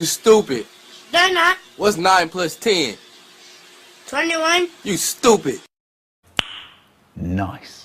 You stupid. They're not. What's 9 plus 10? 21. You stupid. Nice.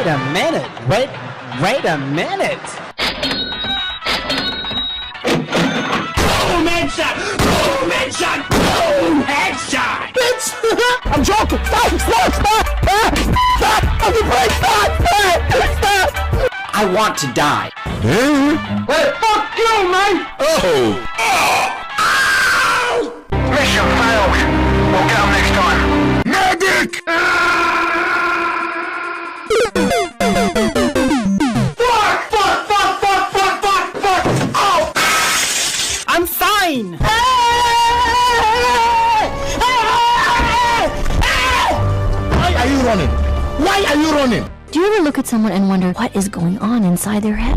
Wait a minute. Wait a minute. Boom headshot! Boom headshot! Boom headshot! Bitch! I'm joking. Stop! I'm afraid. Stop! I want to die. Hey, fuck you, man! Oh! Mission failed. We'll get 'em next time. Medic! Fuck! Oh! I'm fine! Why are you running? Why are you running? Do you ever look at someone and wonder what is going on inside their head?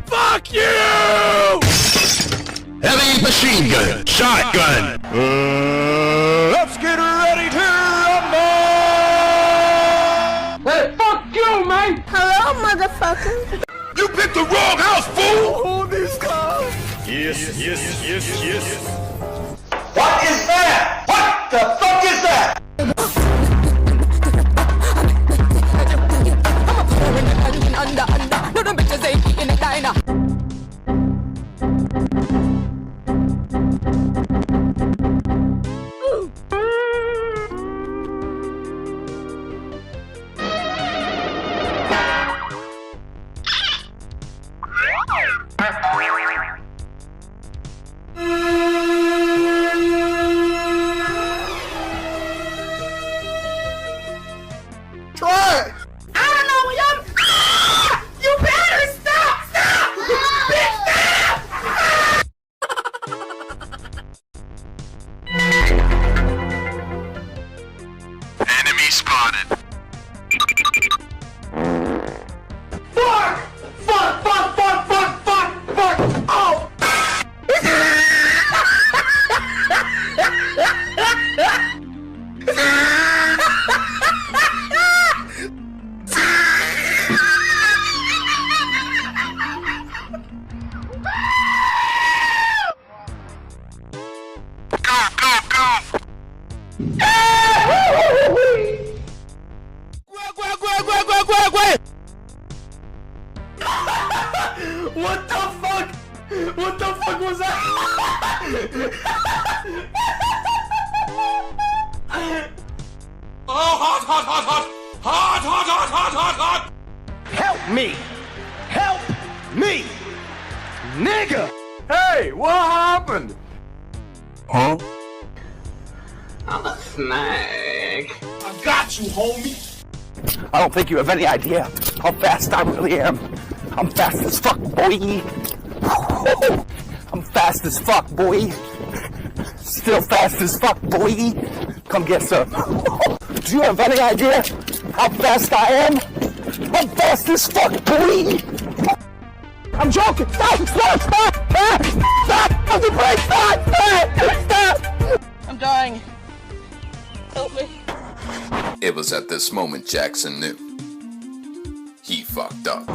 Fuck you! Heavy machine gun, shotgun. Let's get ready to rumble! Hey, fuck you, man! Hello, motherfucker! You picked the wrong house, fool! Hold this car! Yes. What is that? What the fuck is that? Enemy spotted. Oh! What the fuck? What the fuck was that? Hot! Help me! Help me! Nigga! Hey, what happened? Huh? I'm a snake. I got you, homie. I don't think you have any idea how fast I really am. I'm fast as fuck, boy. I'm fast as fuck, boy. Still fast as fuck, boy. Come get some. Do you have any idea how fast I am? I'm fast as fuck, boy. I'm joking. Stop! I'm afraid. Stop! I'm dying. Help me. It was at this moment Jackson knew. He fucked up.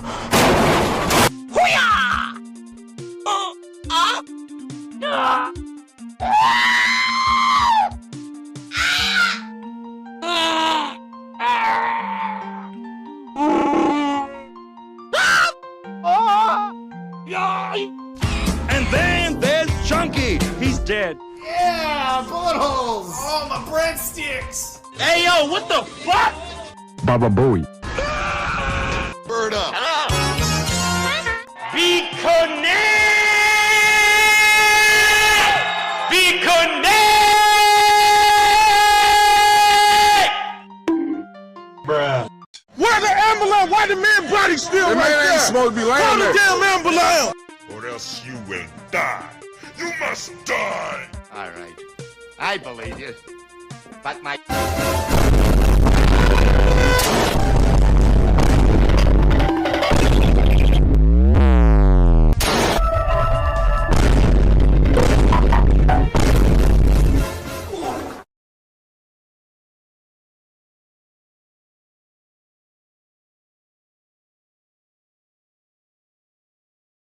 And then there's Chunky. He's dead. Yeah, bullet holes. Oh, my breadsticks. Hey, yo, what the fuck? Baba Booey. Bird up. Be connect! Be connect! Bruh. Where the ambulance? Why the man body still That right man there? ain't supposed to be laying Call the there. damn ambulance! Or else you will die. You must die. All right. I believe you. But my...